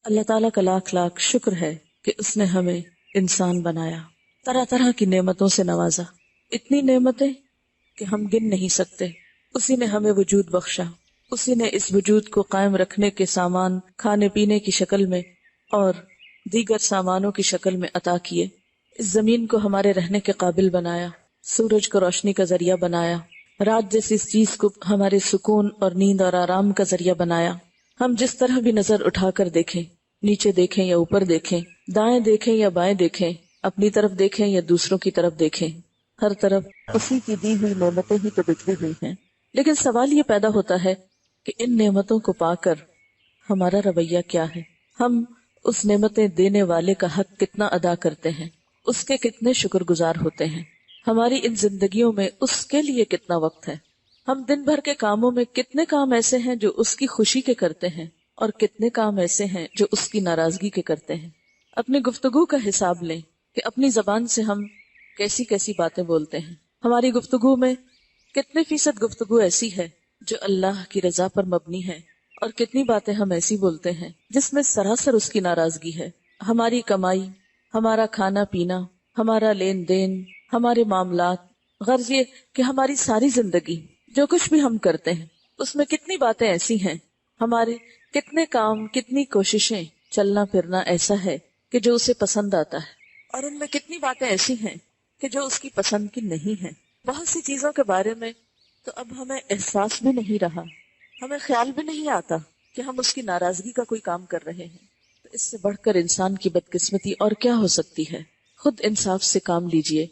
اللہ تعالیٰ کا لاکھ لاکھ شکر ہے کہ اس نے ہمیں انسان بنایا، طرح طرح کی نعمتوں سے نوازا، اتنی نعمتیں کہ ہم گن نہیں سکتے۔ اسی نے ہمیں وجود بخشا، اسی نے اس وجود کو قائم رکھنے کے سامان کھانے پینے کی شکل میں اور دیگر سامانوں کی شکل میں عطا کیے۔ اس زمین کو ہمارے رہنے کے قابل بنایا، سورج کو روشنی کا ذریعہ بنایا، رات جیسی چیز کو ہمارے سکون اور نیند اور آرام کا ذریعہ بنایا۔ ہم جس طرح بھی نظر اٹھا کر دیکھیں، نیچے دیکھیں یا اوپر دیکھیں، دائیں دیکھیں یا بائیں دیکھیں، اپنی طرف دیکھیں یا دوسروں کی طرف دیکھیں، ہر طرف اسی کی دی ہوئی نعمتیں ہی تو بکھری ہوئی ہیں۔ لیکن سوال یہ پیدا ہوتا ہے کہ ان نعمتوں کو پا کر ہمارا رویہ کیا ہے؟ ہم اس نعمتیں دینے والے کا حق کتنا ادا کرتے ہیں، اس کے کتنے شکر گزار ہوتے ہیں؟ ہماری ان زندگیوں میں اس کے لیے کتنا وقت ہے؟ ہم دن بھر کے کاموں میں کتنے کام ایسے ہیں جو اس کی خوشی کے کرتے ہیں اور کتنے کام ایسے ہیں جو اس کی ناراضگی کے کرتے ہیں؟ اپنی گفتگو کا حساب لیں کہ اپنی زبان سے ہم کیسی کیسی باتیں بولتے ہیں۔ ہماری گفتگو میں کتنے فیصد گفتگو ایسی ہے جو اللہ کی رضا پر مبنی ہے، اور کتنی باتیں ہم ایسی بولتے ہیں جس میں سراسر اس کی ناراضگی ہے۔ ہماری کمائی، ہمارا کھانا پینا، ہمارا لین دین، ہمارے معاملات، غرض یہ کہ ہماری ساری زندگی جو کچھ بھی ہم کرتے ہیں اس میں کتنی باتیں ایسی ہیں، ہمارے کتنے کام، کتنی کوششیں، چلنا پھرنا ایسا ہے کہ جو اسے پسند آتا ہے، اور ان میں کتنی باتیں ایسی ہیں کہ جو اس کی پسند کی نہیں ہیں۔ بہت سی چیزوں کے بارے میں تو اب ہمیں احساس بھی نہیں رہا، ہمیں خیال بھی نہیں آتا کہ ہم اس کی ناراضگی کا کوئی کام کر رہے ہیں۔ تو اس سے بڑھ کر انسان کی بدقسمتی اور کیا ہو سکتی ہے؟ خود انصاف سے کام لیجئے،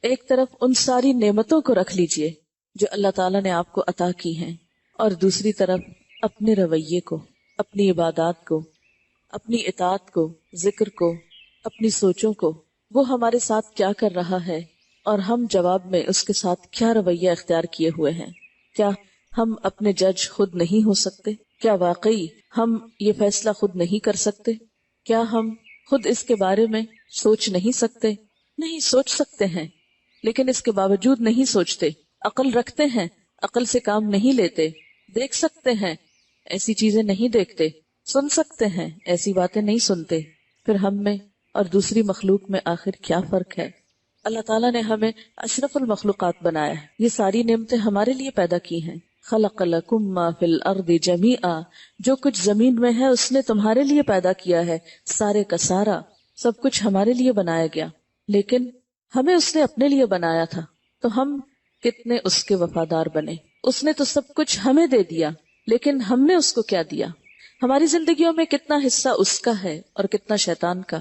ایک طرف ان ساری نعمتوں کو رکھ لیجئے جو اللہ تعالیٰ نے آپ کو عطا کی ہیں، اور دوسری طرف اپنے رویے کو، اپنی عبادات کو، اپنی اطاعت کو، ذکر کو، اپنی سوچوں کو، وہ ہمارے ساتھ کیا کر رہا ہے اور ہم جواب میں اس کے ساتھ کیا رویہ اختیار کیے ہوئے ہیں۔ کیا ہم اپنے جج خود نہیں ہو سکتے؟ کیا واقعی ہم یہ فیصلہ خود نہیں کر سکتے؟ کیا ہم خود اس کے بارے میں سوچ نہیں سکتے؟ نہیں، سوچ سکتے ہیں، لیکن اس کے باوجود نہیں سوچتے۔ عقل رکھتے ہیں، عقل سے کام نہیں لیتے۔ دیکھ سکتے ہیں، ایسی چیزیں نہیں دیکھتے۔ سن سکتے ہیں، ایسی باتیں نہیں سنتے۔ پھر ہم میں اور دوسری مخلوق میں آخر کیا فرق ہے؟ اللہ تعالیٰ نے ہمیں اشرف المخلوقات بنایا ہے، یہ ساری نعمتیں ہمارے لیے پیدا کی ہیں۔ خلق لکم ما فی الارض جمیعا، جو کچھ زمین میں ہے اس نے تمہارے لیے پیدا کیا ہے، سارے کا سارا، سب کچھ ہمارے لیے بنایا گیا۔ لیکن ہمیں اس نے اپنے لیے بنایا تھا، تو ہم کتنے اس کے وفادار بنے۔ اس نے تو سب کچھ ہمیں دے دیا، لیکن ہم نے اس کو کیا دیا؟ ہماری زندگیوں میں کتنا حصہ اس کا ہے اور کتنا شیطان کا؟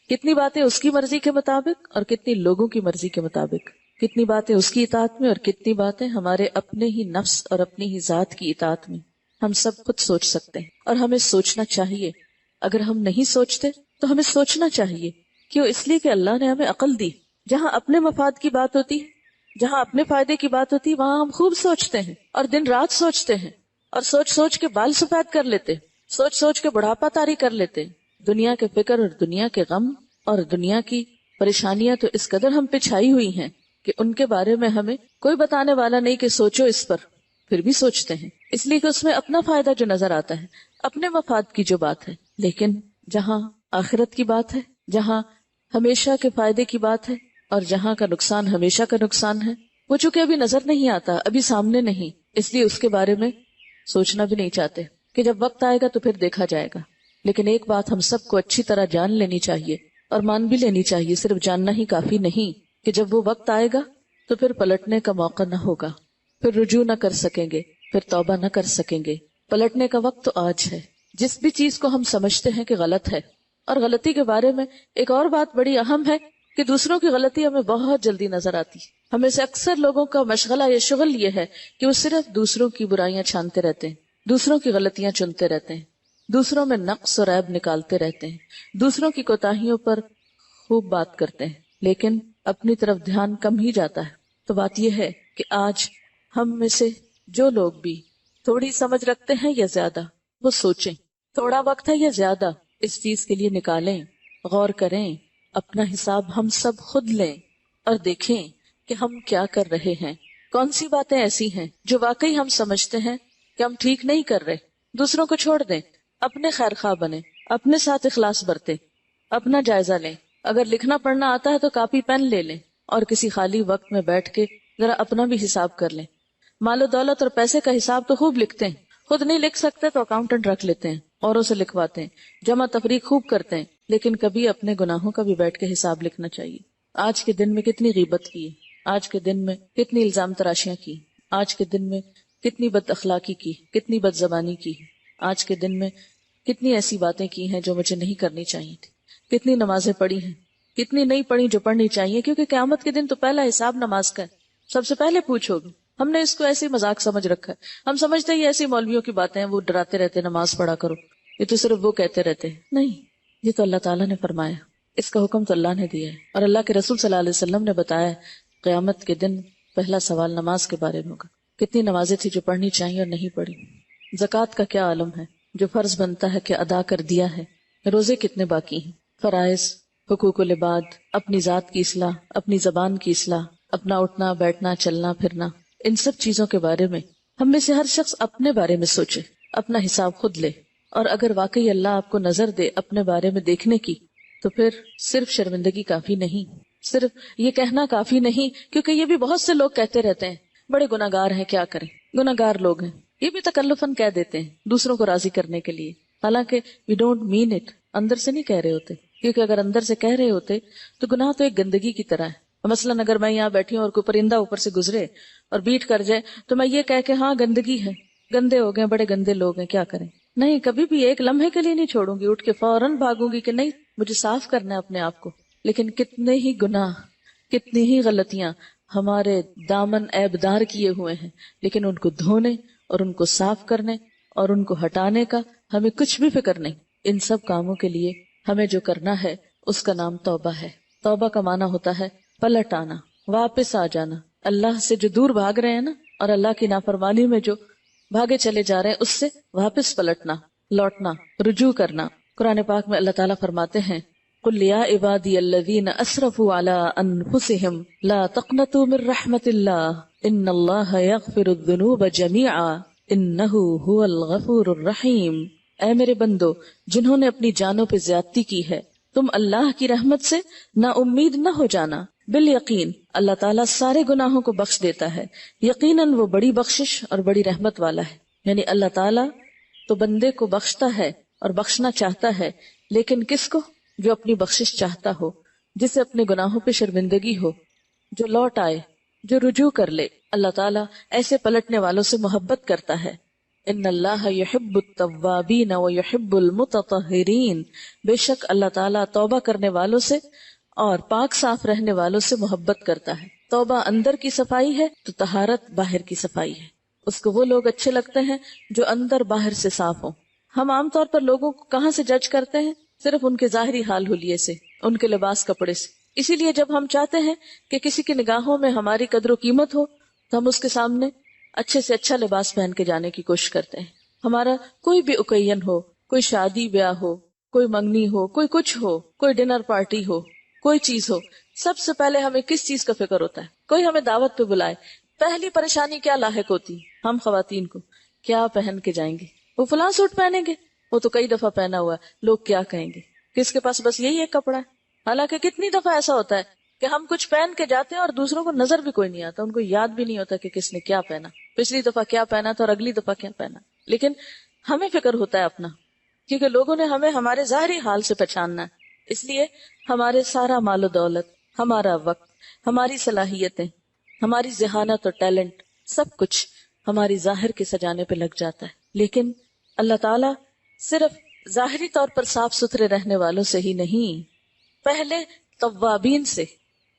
کتنی باتیں اس کی مرضی کے مطابق اور کتنی لوگوں کی مرضی کے مطابق؟ کتنی باتیں اس کی اطاعت میں اور کتنی باتیں ہمارے اپنے ہی نفس اور اپنی ہی ذات کی اطاعت میں؟ ہم سب خود سوچ سکتے ہیں، اور ہمیں سوچنا چاہیے۔ اگر ہم نہیں سوچتے تو ہمیں سوچنا چاہیے۔ کیوں؟ اس لیے کہ اللہ نے ہمیں عقل دی۔ جہاں اپنے مفاد کی بات ہوتی ہے، جہاں اپنے فائدے کی بات ہوتی ہے، وہاں ہم خوب سوچتے ہیں اور دن رات سوچتے ہیں، اور سوچ سوچ کے بال سفید کر لیتے، سوچ سوچ کے بڑھاپا طاری کر لیتے۔ دنیا کے فکر اور دنیا کے غم اور دنیا کی پریشانیاں تو اس قدر ہم پہ چھائی ہوئی ہیں کہ ان کے بارے میں ہمیں کوئی بتانے والا نہیں کہ سوچو اس پر، پھر بھی سوچتے ہیں، اس لیے کہ اس میں اپنا فائدہ جو نظر آتا ہے، اپنے مفاد کی جو بات ہے۔ لیکن جہاں آخرت کی بات ہے، جہاں ہمیشہ کے فائدے کی بات ہے، اور جہاں کا نقصان ہمیشہ کا نقصان ہے، وہ چونکہ ابھی نظر نہیں آتا، ابھی سامنے نہیں، اس لیے اس کے بارے میں سوچنا بھی نہیں چاہتے کہ جب وقت آئے گا تو پھر دیکھا جائے گا۔ لیکن ایک بات ہم سب کو اچھی طرح جان لینی چاہیے اور مان بھی لینی چاہیے، صرف جاننا ہی کافی نہیں، کہ جب وہ وقت آئے گا تو پھر پلٹنے کا موقع نہ ہوگا، پھر رجوع نہ کر سکیں گے، پھر توبہ نہ کر سکیں گے۔ پلٹنے کا وقت تو آج ہے۔ جس بھی چیز کو ہم سمجھتے ہیں کہ غلط ہے، اور غلطی کے بارے میں ایک اور بات بڑی اہم ہے کہ دوسروں کی غلطی ہمیں بہت جلدی نظر آتی ہے۔ ہمیں سے اکثر لوگوں کا مشغلہ یا شغل یہ ہے کہ وہ صرف دوسروں کی برائیاں چھانتے رہتے ہیں، دوسروں کی غلطیاں چنتے رہتے ہیں، دوسروں میں نقص اور عیب نکالتے رہتے ہیں، دوسروں کی کوتاہیوں پر خوب بات کرتے ہیں، لیکن اپنی طرف دھیان کم ہی جاتا ہے۔ تو بات یہ ہے کہ آج ہم میں سے جو لوگ بھی تھوڑی سمجھ رکھتے ہیں یا زیادہ، وہ سوچیں، تھوڑا وقت ہے یا زیادہ، اس چیز کے لیے نکالیں، غور کریں، اپنا حساب ہم سب خود لیں اور دیکھیں کہ ہم کیا کر رہے ہیں، کون سی باتیں ایسی ہیں جو واقعی ہم سمجھتے ہیں کہ ہم ٹھیک نہیں کر رہے۔ دوسروں کو چھوڑ دیں، اپنے خیر خواہ بنیں، اپنے ساتھ اخلاص برتیں، اپنا جائزہ لیں، اگر لکھنا پڑھنا آتا ہے تو کاپی پین لے لیں اور کسی خالی وقت میں بیٹھ کے ذرا اپنا بھی حساب کر لیں. مال و دولت اور پیسے کا حساب تو خوب لکھتے ہیں، خود نہیں لکھ سکتے تو اکاؤنٹنٹ رکھ لیتے ہیں، اوروں سے لکھواتے ہیں، جمع تفریق خوب کرتے ہیں، لیکن کبھی اپنے گناہوں کا بھی بیٹھ کے حساب لکھنا چاہیے. آج کے دن میں کتنی غیبت کی، آج کے دن میں کتنی الزام تراشیاں کی، آج کے دن میں کتنی بد اخلاقی کی، کتنی بد زبانی کی، آج کے دن میں کتنی ایسی باتیں کی ہیں جو مجھے نہیں کرنی چاہیے تھی، کتنی نمازیں پڑھی ہیں، کتنی نہیں پڑھی جو پڑھنی چاہیے، کیونکہ قیامت کے دن تو پہلا حساب نماز کا ہے، سب سے پہلے پوچھو گے. ہم نے اس کو ایسے مذاق سمجھ رکھا ہے، ہم سمجھتے ہی ایسی مولویوں کی باتیں ہیں، وہ ڈراتے رہتے نماز پڑھا کرو، یہ تو صرف وہ کہتے رہتے ہیں. نہیں، یہ تو اللہ تعالیٰ نے فرمایا، اس کا حکم تو اللہ نے دیا ہے، اور اللہ کے رسول صلی اللہ علیہ وسلم نے بتایا ہے قیامت کے دن پہلا سوال نماز کے بارے میں ہوگا. کتنی نمازیں تھی جو پڑھنی چاہیے اور نہیں پڑھی. زکوٰۃ کا کیا عالم ہے جو فرض بنتا ہے کہ ادا کر دیا ہے. روزے کتنے باقی ہیں. فرائض، حقوق العباد، اپنی ذات کی اصلاح، اپنی زبان کی اصلاح، اپنا اٹھنا بیٹھنا چلنا پھرنا، ان سب چیزوں کے بارے میں ہم میں سے ہر شخص اپنے بارے میں سوچے، اپنا حساب خود لے. اور اگر واقعی اللہ آپ کو نظر دے اپنے بارے میں دیکھنے کی تو پھر صرف شرمندگی کافی نہیں، صرف یہ کہنا کافی نہیں، کیونکہ یہ بھی بہت سے لوگ کہتے رہتے ہیں بڑے گناہگار ہیں، کیا کریں، گناہگار لوگ ہیں، یہ بھی تکلفاً کہہ دیتے ہیں دوسروں کو راضی کرنے کے لیے، حالانکہ وی ڈونٹ مین اٹ، اندر سے نہیں کہہ رہے ہوتے. کیونکہ اگر اندر سے کہہ رہے ہوتے تو گناہ تو ایک گندگی کی طرح ہے. مثلاً اگر میں یہاں بیٹھی ہوں اور کوئی پرندہ اوپر سے گزرے اور بیٹ کر جائے تو میں یہ کہہ کہ ہاں گندگی ہے، گندے ہو گئے، بڑے گندے لوگ ہیں، کیا کریں. نہیں، کبھی بھی ایک لمحے کے لیے نہیں چھوڑوں گی، اٹھ کے فوراً بھاگوں گی کہ نہیں، مجھے صاف کرنا ہے اپنے آپ کو. لیکن کتنے ہی گناہ، کتنی ہی غلطیاں ہمارے دامن عیبدار کیے ہوئے ہیں، لیکن ان کو دھونے اور ان کو صاف کرنے اور ان کو ہٹانے کا ہمیں کچھ بھی فکر نہیں. ان سب کاموں کے لیے ہمیں جو کرنا ہے اس کا نام توبہ ہے. توبہ کا معنی ہوتا ہے پلٹ آنا، واپس آ جانا. اللہ سے جو دور بھاگ رہے ہیں نا، اور اللہ کی نافرمانی میں جو بھاگے چلے جا رہے ہیں، اس سے واپس پلٹنا، لوٹنا، رجوع کرنا. قرآن پاک میں اللہ تعالیٰ فرماتے ہیں قُلْ يَا عِبَادِيَ الَّذِينَ أَسْرَفُوا عَلَىٰ أَنفُسِهِمْ لَا تَقْنَطُوا مِن رَحْمَةِ اللَّهِ إِنَّ اللَّهَ يَغْفِرُ الذُّنُوبَ جَمِيعًا إِنَّهُ هُوَ الْغَفُورُ الرَّحِيمُ. اے میرے بندو، جنہوں نے اپنی جانوں پہ زیادتی کی ہے، تم اللہ کی رحمت سے نا امید نہ ہو جانا. بالیقین اللہ تعالیٰ سارے گناہوں کو بخش دیتا ہے، یقیناً وہ بڑی بخشش اور بڑی رحمت والا ہے. یعنی اللہ تعالیٰ تو بندے کو بخشتا ہے اور بخشنا چاہتا ہے، لیکن کس کو؟ جو اپنی بخشش چاہتا ہو، جسے اپنے گناہوں پہ شرمندگی ہو، جو لوٹ آئے، جو رجوع کر لے. اللہ تعالیٰ ایسے پلٹنے والوں سے محبت کرتا ہے. ان اللہ یحب التوابین ویحب المتطہرین. بے شک اللہ تعالیٰ توبہ کرنے والوں سے اور پاک صاف رہنے والوں سے محبت کرتا ہے. توبہ اندر کی صفائی ہے تو طہارت باہر کی صفائی ہے. اس کو وہ لوگ اچھے لگتے ہیں جو اندر باہر سے صاف ہوں. ہم عام طور پر لوگوں کو کہاں سے جج کرتے ہیں؟ صرف ان کے ظاہری حال حلیے سے، ان کے لباس کپڑے سے. اسی لیے جب ہم چاہتے ہیں کہ کسی کی نگاہوں میں ہماری قدر و قیمت ہو تو ہم اس کے سامنے اچھے سے اچھا لباس پہن کے جانے کی کوشش کرتے ہیں. ہمارا کوئی بھی اوکیزن ہو، کوئی شادی بیاہ ہو، کوئی منگنی ہو، کوئی کچھ ہو، کوئی ڈنر پارٹی ہو، کوئی چیز ہو، سب سے پہلے ہمیں کس چیز کا فکر ہوتا ہے؟ کوئی ہمیں دعوت پہ بلائے، پہلی پریشانی کیا لاحق ہوتی ہم خواتین کو؟ کیا پہن کے جائیں گے؟ وہ فلاں سوٹ پہنیں گے، وہ تو کئی دفعہ پہنا ہوا ہے، لوگ کیا کہیں گے؟ کس کے پاس بس یہی ایک کپڑا ہے. حالانکہ کتنی دفعہ ایسا ہوتا ہے کہ ہم کچھ پہن کے جاتے ہیں اور دوسروں کو نظر بھی کوئی نہیں آتا، ان کو یاد بھی نہیں ہوتا کہ کس نے کیا پہنا، پچھلی دفعہ کیا پہنا تھا اور اگلی دفعہ کیا پہنا. لیکن ہمیں فکر ہوتا ہے اپنا، کیونکہ لوگوں نے ہمیں ہمارے ظاہری حال سے پہچاننا ہے. اس لیے ہمارے سارا مال و دولت، ہمارا وقت، ہماری صلاحیتیں، ہماری ذہانت اور ٹیلنٹ، سب کچھ ہماری ظاہر کے سجانے پہ لگ جاتا ہے. لیکن اللہ تعالیٰ صرف ظاہری طور پر صاف ستھرے رہنے والوں سے ہی نہیں، پہلے توابین سے،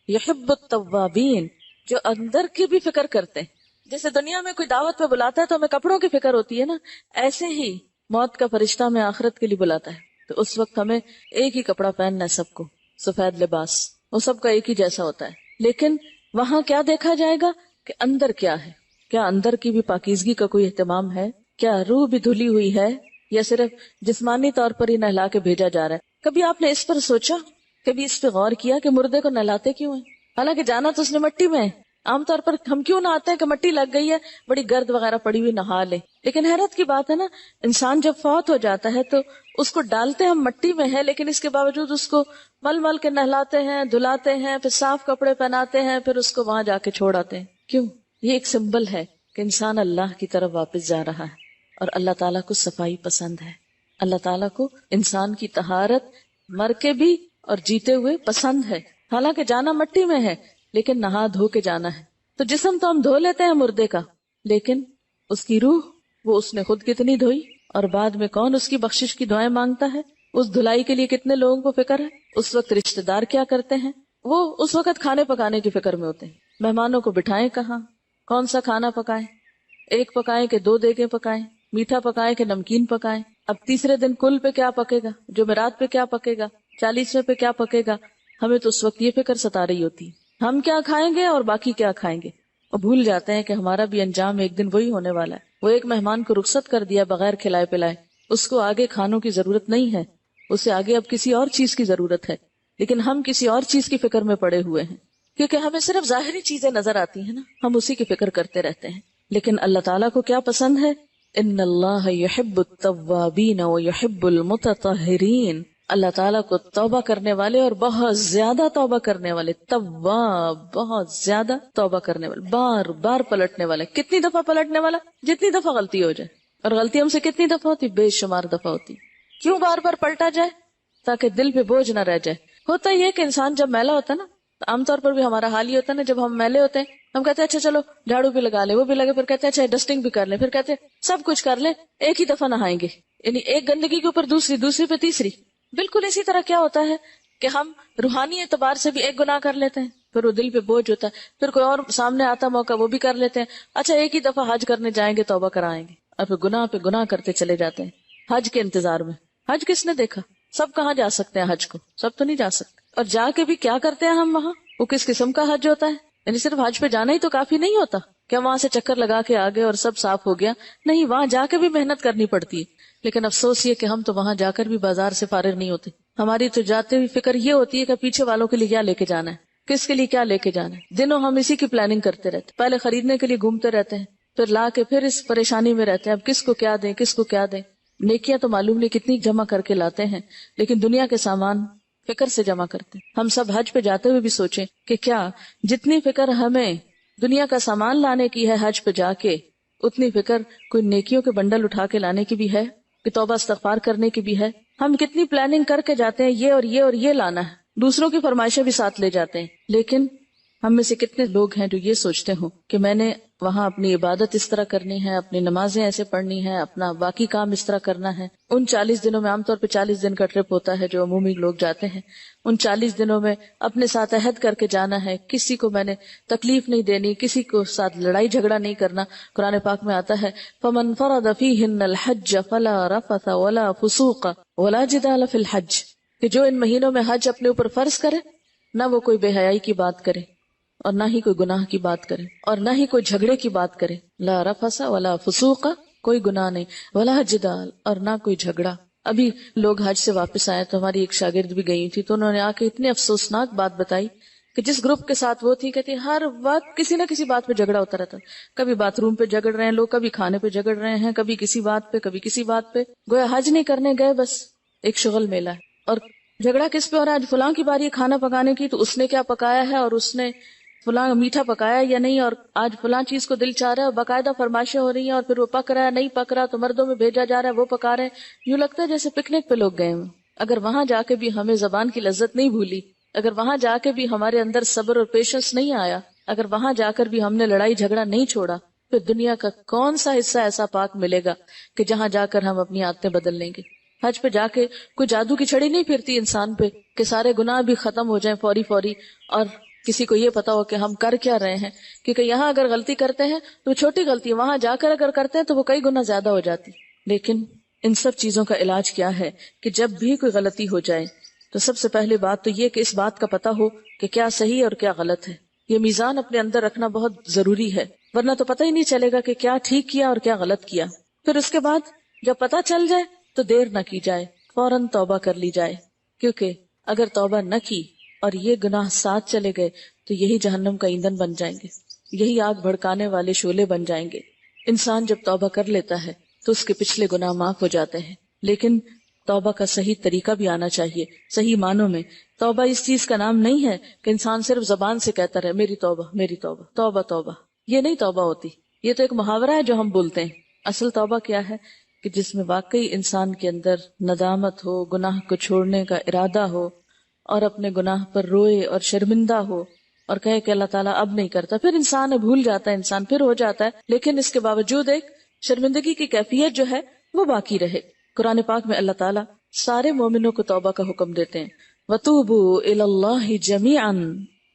یحب التوابین، جو اندر کی بھی فکر کرتے ہیں. جیسے دنیا میں کوئی دعوت پہ بلاتا ہے تو ہمیں کپڑوں کی فکر ہوتی ہے نا، ایسے ہی موت کا فرشتہ ہمیں آخرت کے لیے بلاتا ہے تو اس وقت ہمیں ایک ہی کپڑا پہننا ہے، سب کو سفید لباس، وہ سب کا ایک ہی جیسا ہوتا ہے. لیکن وہاں کیا دیکھا جائے گا کہ اندر کیا ہے؟ کیا اندر کی بھی پاکیزگی کا کوئی اہتمام ہے؟ کیا روح بھی دھلی ہوئی ہے یا صرف جسمانی طور پر ہی نہلا کے بھیجا جا رہا ہے؟ کبھی آپ نے اس پر سوچا، کبھی اس پہ غور کیا کہ مردے کو نہلاتے کیوں ہیں؟ حالانکہ جانا تو اس نے مٹی میں ہے. عام طور پر ہم کیوں نہاتے ہیں کہ مٹی لگ گئی ہے، بڑی گرد وغیرہ پڑی ہوئی، نہا لیں. لیکن حیرت کی بات ہے نا، انسان جب فوت ہو جاتا ہے تو اس کو ڈالتے ہم مٹی میں ہے، لیکن اس کے باوجود اس کو مل مل کے نہلاتے ہیں، دھلاتے ہیں، پھر صاف کپڑے پہناتے ہیں، پھر اس کو وہاں جا کے چھوڑ آتے ہیں. کیوں؟ یہ ایک سمبل ہے کہ انسان اللہ کی طرف واپس جا رہا ہے، اور اللہ تعالیٰ کو صفائی پسند ہے. اللہ تعالیٰ کو انسان کی طہارت مر کے بھی اور جیتے ہوئے پسند ہے. حالانکہ جانا مٹی میں ہے لیکن نہا دھو کے جانا ہے. تو جسم تو ہم دھو لیتے ہیں مردے کا، لیکن اس کی روح وہ اس نے خود کتنی دھوئی، اور بعد میں کون اس کی بخشش کی دعائیں مانگتا ہے. اس دھلائی کے لیے کتنے لوگوں کو فکر ہے. اس وقت رشتہ دار کیا کرتے ہیں، وہ اس وقت کھانے پکانے کی فکر میں ہوتے ہیں. مہمانوں کو بٹھائیں کہاں، کون سا کھانا پکائیں، ایک پکائیں کہ دو دیگیں پکائیں، میٹھا پکائیں کہ نمکین پکائیں. اب تیسرے دن کل پہ کیا پکے گا، جمعرات پہ کیا پکے گا، 40ویں پہ کیا پکے گا. ہمیں تو اس وقت یہ فکر ستا رہی ہوتی ہے ہم کیا کھائیں گے اور باقی کیا کھائیں گے، اور بھول جاتے ہیں کہ ہمارا بھی انجام ایک دن وہی ہونے والا ہے. وہ ایک مہمان کو رخصت کر دیا بغیر کھلائے پلائے، اس کو آگے کھانوں کی ضرورت نہیں ہے، اسے آگے اب کسی اور چیز کی ضرورت ہے. لیکن ہم کسی اور چیز کی فکر میں پڑے ہوئے ہیں، کیونکہ ہمیں صرف ظاہری چیزیں نظر آتی ہیں نا، ہم اسی کی فکر کرتے رہتے ہیں. لیکن اللہ تعالیٰ کو کیا پسند ہے؟ ان اللہ یحب التوابین ویحب المتطہرین. اللہ تعالیٰ کو توبہ کرنے والے اور بہت زیادہ توبہ کرنے والے، تواب بہت زیادہ توبہ کرنے والے، بار بار پلٹنے والے. کتنی دفعہ پلٹنے والا؟ جتنی دفعہ غلطی ہو جائے. اور غلطی ہم سے کتنی دفعہ ہوتی؟ بے شمار دفعہ ہوتی. کیوں بار بار پلٹا جائے؟ تاکہ دل پہ بوجھ نہ رہ جائے. ہوتا یہ کہ انسان جب میلا ہوتا ہے نا، عام طور پر بھی ہمارا حال یہ ہوتا ہے نا، جب ہم میلے ہوتے ہیں ہم کہتے ہیں اچھا چلو جھاڑو بھی لگا لیں، وہ بھی لگے، پھر کہتے ہیں اچھا ڈسٹنگ بھی کر لیں، پھر کہتے ہیں سب کچھ کر لیں، ایک ہی دفعہ نہائیں گے. یعنی ایک گندگی کے اوپر دوسری، دوسری پہ تیسری. بالکل اسی طرح کیا ہوتا ہے کہ ہم روحانی اعتبار سے بھی ایک گناہ کر لیتے ہیں، پھر وہ دل پہ بوجھ ہوتا ہے، پھر کوئی اور سامنے آتا موقع وہ بھی کر لیتے ہیں. اچھا ایک ہی دفعہ حج کرنے جائیں گے، توبہ کرائیں گے، اور پھر گناہ پہ گناہ کرتے چلے جاتے ہیں حج کے انتظار میں. حج کس نے دیکھا؟ سب کہاں جا سکتے ہیں حج کو؟ سب تو نہیں جا سکتے. اور جا کے بھی کیا کرتے ہیں ہم وہاں؟ وہ کس قسم کا حج ہوتا ہے؟ یعنی صرف حج پہ جانا ہی تو کافی نہیں ہوتا کہ وہاں سے چکر لگا کے آگے اور سب صاف ہو گیا. نہیں، وہاں جا کے بھی محنت کرنی پڑتی ہے. لیکن افسوس یہ کہ ہم تو وہاں جا کر بھی بازار سے فارغ نہیں ہوتے. ہماری تو جاتے ہوئی فکر یہ ہوتی ہے کہ پیچھے والوں کے لیے کیا لے کے جانا ہے، کس کے لیے کیا لے کے جانا ہے. دنوں ہم اسی کی پلاننگ کرتے رہتے، پہلے خریدنے کے لیے گھومتے رہتے ہیں، پھر لا کے پھر اس پریشانی میں رہتے ہیں اب کس کو کیا دیں، کس کو کیا دیں. نیکیاں تو معلوم نہیں کتنی جمع کر کے لاتے ہیں، لیکن دنیا کے سامان فکر سے جمع کرتے ہیں. ہم سب حج پہ جاتے ہوئے بھی سوچیں کہ کیا جتنی فکر ہمیں دنیا کا سامان لانے کی ہے حج پہ جا کے، اتنی فکر کوئی نیکیوں کے بنڈل اٹھا کے لانے کی بھی ہے، کہ توبہ استغفار کرنے کی بھی ہے. ہم کتنی پلاننگ کر کے جاتے ہیں، یہ اور یہ اور یہ لانا ہے، دوسروں کی فرمائشیں بھی ساتھ لے جاتے ہیں. لیکن ہم میں سے کتنے لوگ ہیں جو یہ سوچتے ہوں کہ میں نے وہاں اپنی عبادت اس طرح کرنی ہے، اپنی نمازیں ایسے پڑھنی ہے، اپنا باقی کام اس طرح کرنا ہے. ان 40 دنوں میں عام طور پہ 40 دن کا ٹرپ ہوتا ہے جو عمومی لوگ جاتے ہیں. ان 40 دنوں میں اپنے ساتھ عہد کر کے جانا ہے، کسی کو میں نے تکلیف نہیں دینی، کسی کو ساتھ لڑائی جھگڑا نہیں کرنا. قرآن پاک میں آتا ہے فَمَنْ فَرَضَ فِيهِنَّ الْحَجَّ فَلَا رَفَثَ وَلَا فُسُوقَ وَلَا جِدَالَ فِي الْحَجِّ، کہ جو ان مہینوں میں حج اپنے اوپر فرض کرے، نہ وہ کوئی بے حیائی کی بات کرے اور نہ ہی کوئی گناہ کی بات کرے اور نہ ہی کوئی جھگڑے کی بات کرے. لا رفث ولا فسوق، کوئی گناہ نہیں، ولا جدال، اور نہ کوئی جھگڑا. ابھی لوگ حج سے واپس آئے تو ہماری ایک شاگرد بھی گئی تھی، تو انہوں نے آ کے اتنی افسوسناک بات بتائی کہ جس گروپ کے ساتھ وہ تھی، کہتی ہر وقت کسی نہ کسی بات پہ جھگڑا ہوتا رہتا. کبھی باتھ روم پہ جھگڑ رہے ہیں لوگ، کبھی کھانے پہ جھگڑ رہے ہیں، کبھی کسی بات پہ، کبھی کسی بات پہ. گویا حج نہیں کرنے گئے، بس ایک شغل میلہ ہے. اور جھگڑا کس پہ ہو رہا ہے؟ آج فلاں کی باری ہے کھانا پکانے کی، تو اس نے کیا پکایا ہے اور اس نے فلاں میٹھا پکایا یا نہیں، اور آج فلاں چیز کو دل چاہ رہا ہے، اور باقاعدہ فرمائشیں ہو رہی ہیں، اور پھر وہ پک رہا ہے نہیں پک رہا تو مردوں میں بھیجا جا رہا ہے وہ پکا رہے ہیں. یوں لگتا ہے جیسے پکنک پہ لوگ گئے ہوں. اگر وہاں جا کے بھی ہمیں زبان کی لذت نہیں بھولی، اگر وہاں جا کے بھی ہمارے اندر صبر اور پیشنس نہیں آیا، اگر وہاں جا کر بھی ہم نے لڑائی جھگڑا نہیں چھوڑا، پھر دنیا کا کون سا حصہ ایسا پاک ملے گا کہ جہاں جا کر ہم اپنی عادتیں بدل لیں گے. حج پہ جا کے کوئی جادو کی چھڑی نہیں پھرتی انسان پہ کہ سارے گناہ بھی ختم ہو جائیں فوری فوری، اور کسی کو یہ پتا ہو کہ ہم کر کیا رہے ہیں. کیونکہ یہاں اگر غلطی کرتے ہیں تو چھوٹی غلطی، وہاں جا کر اگر کرتے ہیں تو وہ کئی گنا زیادہ ہو جاتی. لیکن ان سب چیزوں کا علاج کیا ہے کہ جب بھی کوئی غلطی ہو جائے تو سب سے پہلے بات تو یہ کہ اس بات کا پتا ہو کہ کیا صحیح اور کیا غلط ہے. یہ میزان اپنے اندر رکھنا بہت ضروری ہے، ورنہ تو پتہ ہی نہیں چلے گا کہ کیا ٹھیک کیا اور کیا غلط کیا. پھر اس کے بعد جب پتا چل جائے تو دیر نہ کی جائے، فوراً توبہ کر لی جائے. کیونکہ اگر توبہ نہ کی اور یہ گناہ ساتھ چلے گئے تو یہی جہنم کا ایندھن بن جائیں گے، یہی آگ بھڑکانے والے شعلے بن جائیں گے. انسان جب توبہ کر لیتا ہے تو اس کے پچھلے گناہ معاف ہو جاتے ہیں، لیکن توبہ کا صحیح طریقہ بھی آنا چاہیے۔ صحیح معنوں میں توبہ اس چیز کا نام نہیں ہے کہ انسان صرف زبان سے کہتا رہے میری توبہ میری توبہ توبہ توبہ، یہ نہیں توبہ ہوتی، یہ تو ایک محاورہ ہے جو ہم بولتے ہیں۔ اصل توبہ کیا ہے کہ جس میں واقعی انسان کے اندر ندامت ہو، گناہ کو چھوڑنے کا ارادہ ہو، اور اپنے گناہ پر روئے اور شرمندہ ہو اور کہے کہ اللہ تعالیٰ اب نہیں کرتا۔ پھر انسان بھول جاتا ہے، انسان پھر ہو جاتا ہے، لیکن اس کے باوجود ایک شرمندگی کی کیفیت جو ہے وہ باقی رہے۔ قرآن پاک میں اللہ تعالیٰ سارے مومنوں کو توبہ کا حکم دیتے ہیں، وَتُوبُوا إِلَى اللَّهِ جَمِيعًا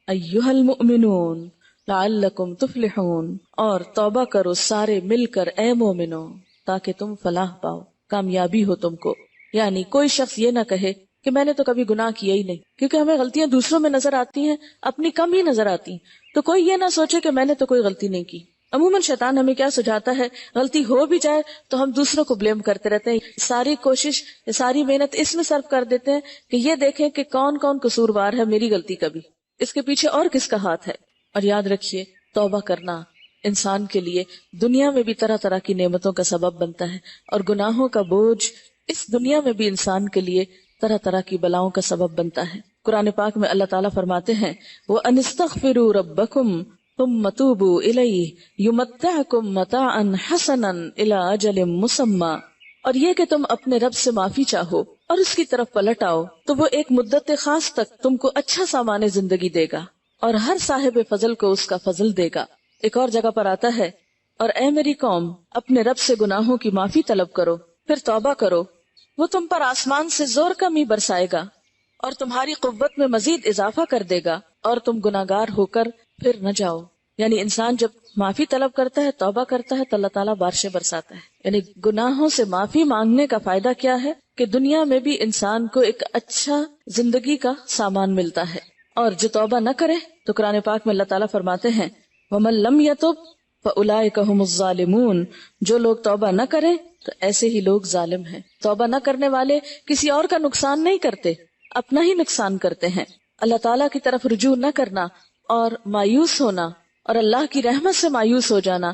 أَيُّهَا الْمُؤْمِنُونَ لَعَلَّكُمْ تُفْلِحُونَ، اور توبہ کرو سارے مل کر اے مومنوں تاکہ تم فلاح پاؤ، کامیابی ہو تم کو۔ یعنی کوئی شخص یہ نہ کہے کہ میں نے تو کبھی گناہ کیا ہی نہیں، کیونکہ ہمیں غلطیاں دوسروں میں نظر آتی ہیں، اپنی کم ہی نظر آتی ہیں، تو کوئی یہ نہ سوچے کہ میں نے تو کوئی غلطی نہیں کی۔ عموماً شیطان ہمیں کیا سجاتا ہے، غلطی ہو بھی جائے تو ہم دوسروں کو بلیم کرتے رہتے ہیں، ساری کوشش ساری محنت اس میں صرف کر دیتے ہیں کہ یہ دیکھیں کہ کون کون قصوروار ہے میری غلطی کا بھی، اس کے پیچھے اور کس کا ہاتھ ہے۔ اور یاد رکھیے توبہ کرنا انسان کے لیے دنیا میں بھی طرح طرح کی نعمتوں کا سبب بنتا ہے، اور گناہوں کا بوجھ اس دنیا میں بھی انسان کے لیے طرح طرح کی بلاؤں کا سبب بنتا ہے۔ قرآن پاک میں اللہ تعالیٰ فرماتے ہیں وَأَنِ اسْتَغْفِرُوا رَبَّكُمْ ثُمَّ تُوبُوا إِلَيْهِ يُمَتِّعْكُمْ مَتَاعًا حَسَنًا إِلَىٰ أَجَلٍ مُّسَمًّى، اور یہ کہ تم اپنے رب سے معافی چاہو اور اس کی طرف پلٹ آؤ تو وہ ایک مدت خاص تک تم کو اچھا سامان زندگی دے گا، اور ہر صاحب فضل کو اس کا فضل دے گا۔ ایک اور جگہ پر آتا ہے اور اے میری قوم اپنے رب سے گناہوں کی معافی طلب کرو پھر توبہ کرو، وہ تم پر آسمان سے زور کا می برسائے گا اور تمہاری قوت میں مزید اضافہ کر دے گا، اور تم گناہگار ہو کر پھر نہ جاؤ۔ یعنی انسان جب معافی طلب کرتا ہے، توبہ کرتا ہے، تو اللہ تعالیٰ بارشیں برساتا ہے۔ یعنی گناہوں سے معافی مانگنے کا فائدہ کیا ہے کہ دنیا میں بھی انسان کو ایک اچھا زندگی کا سامان ملتا ہے، اور جو توبہ نہ کرے تو قرآن پاک میں اللہ تعالیٰ فرماتے ہیں وَمَن لَّمْ يَتُبْ فَأُولَٰئِكَ هُمُ الظَّالِمُونَ، جو لوگ توبہ نہ کریں تو ایسے ہی لوگ ظالم ہیں۔ توبہ نہ کرنے والے کسی اور کا نقصان نہیں کرتے، اپنا ہی نقصان کرتے ہیں۔ اللہ تعالیٰ کی طرف رجوع نہ کرنا اور مایوس ہونا اور اللہ کی رحمت سے مایوس ہو جانا،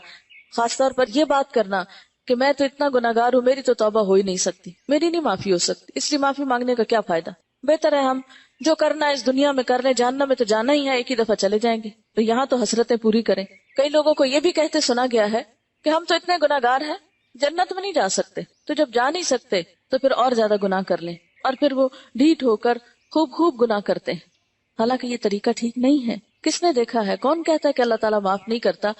خاص طور پر یہ بات کرنا کہ میں تو اتنا گناہگار ہوں، میری تو توبہ ہو ہی نہیں سکتی، میری نہیں معافی ہو سکتی، اس لیے معافی مانگنے کا کیا فائدہ، بہتر ہے ہم جو کرنا ہے اس دنیا میں کر لیں، جاننا میں تو جانا ہی ہے، ایک ہی دفعہ چلے جائیں گے، تو یہاں تو حسرتیں پوری کریں۔ کئی لوگوں کو یہ بھی کہتے سنا گیا ہے کہ ہم تو اتنے گناہگار ہیں جنت میں نہیں جا سکتے، تو جب جا نہیں سکتے تو پھر اور زیادہ گناہ کر لیں، اور پھر وہ ڈھیٹ ہو کر خوب گناہ کرتے ہیں۔ حالانکہ یہ طریقہ ٹھیک نہیں ہے۔ کس نے دیکھا ہے، کون کہتا ہے کہ اللہ تعالیٰ معاف نہیں کرتا؟